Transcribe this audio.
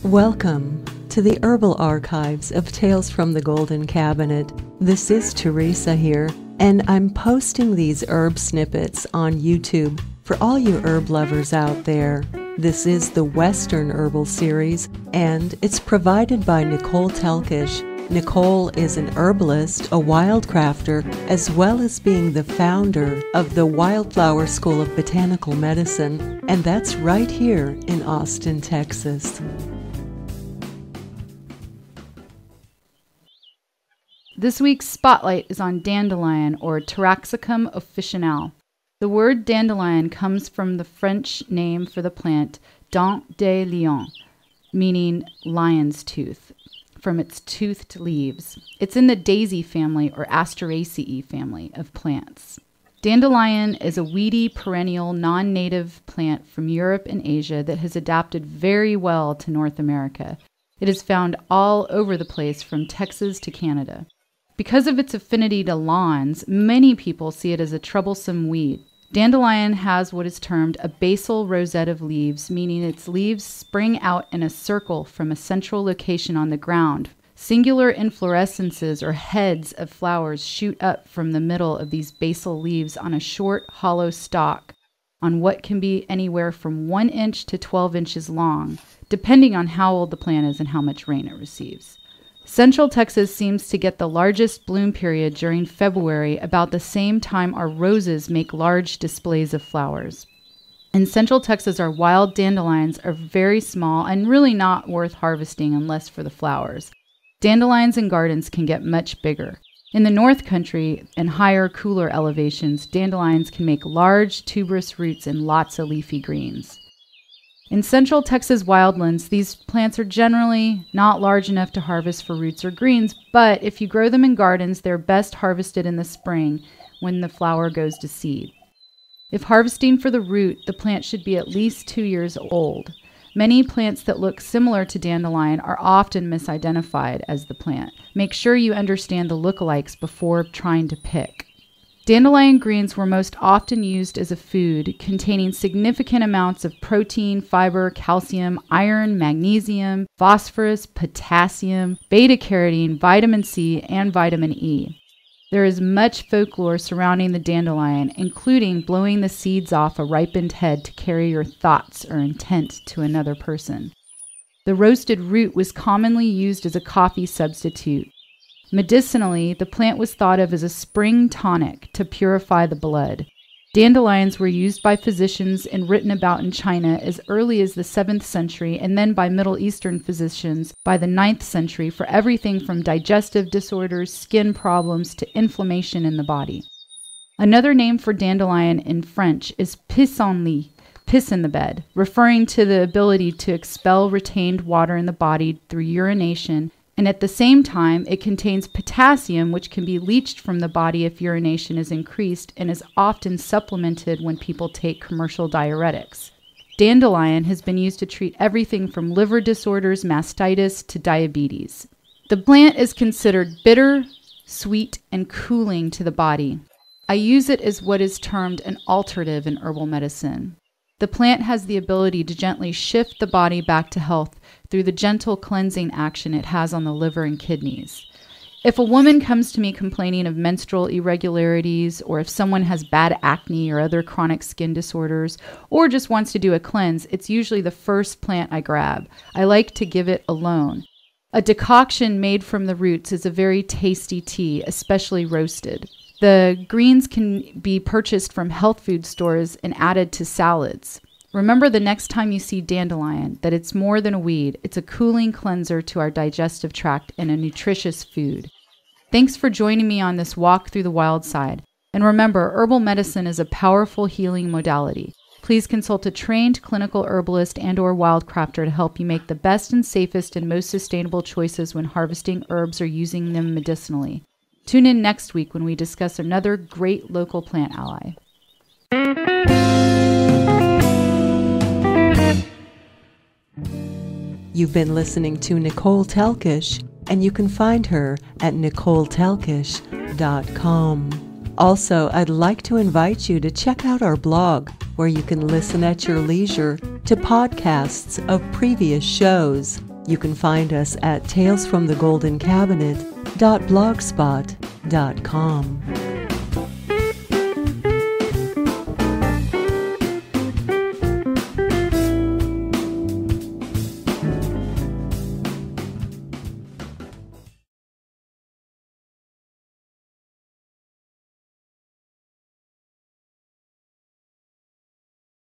Welcome to the Herbal Archives of Tales from the Golden Cabinet. This is Teresa here, and I'm posting these herb snippets on YouTube for all you herb lovers out there. This is the Western Herbal series, and it's provided by Nicole Telkes. Nicole is an herbalist, a wildcrafter, as well as being the founder of the Wildflower School of Botanical Medicine, and that's right here in Austin, Texas. This week's spotlight is on dandelion, or Taraxacum officinale. The word dandelion comes from the French name for the plant, dent de lion, meaning lion's tooth, from its toothed leaves. It's in the daisy family, or Asteraceae family, of plants. Dandelion is a weedy, perennial, non-native plant from Europe and Asia that has adapted very well to North America. It is found all over the place, from Texas to Canada. Because of its affinity to lawns, many people see it as a troublesome weed. Dandelion has what is termed a basal rosette of leaves, meaning its leaves spring out in a circle from a central location on the ground. Singular inflorescences or heads of flowers shoot up from the middle of these basal leaves on a short, hollow stalk, on what can be anywhere from 1 inch to 12 inches long, depending on how old the plant is and how much rain it receives. Central Texas seems to get the largest bloom period during February, about the same time our roses make large displays of flowers. In Central Texas, our wild dandelions are very small and really not worth harvesting unless for the flowers. Dandelions in gardens can get much bigger. In the North Country and higher, cooler elevations, dandelions can make large tuberous roots and lots of leafy greens. In Central Texas wildlands, these plants are generally not large enough to harvest for roots or greens, but if you grow them in gardens, they're best harvested in the spring when the flower goes to seed. If harvesting for the root, the plant should be at least 2 years old. Many plants that look similar to dandelion are often misidentified as the plant. Make sure you understand the lookalikes before trying to pick. Dandelion greens were most often used as a food, containing significant amounts of protein, fiber, calcium, iron, magnesium, phosphorus, potassium, beta-carotene, vitamin C, and vitamin E. There is much folklore surrounding the dandelion, including blowing the seeds off a ripened head to carry your thoughts or intent to another person. The roasted root was commonly used as a coffee substitute. Medicinally, the plant was thought of as a spring tonic to purify the blood. Dandelions were used by physicians and written about in China as early as the 7th century, and then by Middle Eastern physicians by the 9th century for everything from digestive disorders, skin problems, to inflammation in the body. Another name for dandelion in French is pissenlit, piss in the bed, referring to the ability to expel retained water in the body through urination, and at the same time, it contains potassium, which can be leached from the body if urination is increased and is often supplemented when people take commercial diuretics. Dandelion has been used to treat everything from liver disorders, mastitis, to diabetes. The plant is considered bitter, sweet, and cooling to the body. I use it as what is termed an alterative in herbal medicine. The plant has the ability to gently shift the body back to health through the gentle cleansing action it has on the liver and kidneys. If a woman comes to me complaining of menstrual irregularities, or if someone has bad acne or other chronic skin disorders, or just wants to do a cleanse, it's usually the first plant I grab. I like to give it alone. A decoction made from the roots is a very tasty tea, especially roasted. The greens can be purchased from health food stores and added to salads. Remember the next time you see dandelion that it's more than a weed. It's a cooling cleanser to our digestive tract and a nutritious food. Thanks for joining me on this walk through the wild side. And remember, herbal medicine is a powerful healing modality. Please consult a trained clinical herbalist and/or wildcrafter to help you make the best and safest and most sustainable choices when harvesting herbs or using them medicinally. Tune in next week when we discuss another great local plant ally. You've been listening to Nicole Telkes, and you can find her at NicoleTelkes.com. Also, I'd like to invite you to check out our blog, where you can listen at your leisure to podcasts of previous shows. You can find us at talesfromthegoldencabinet.blogspot.com.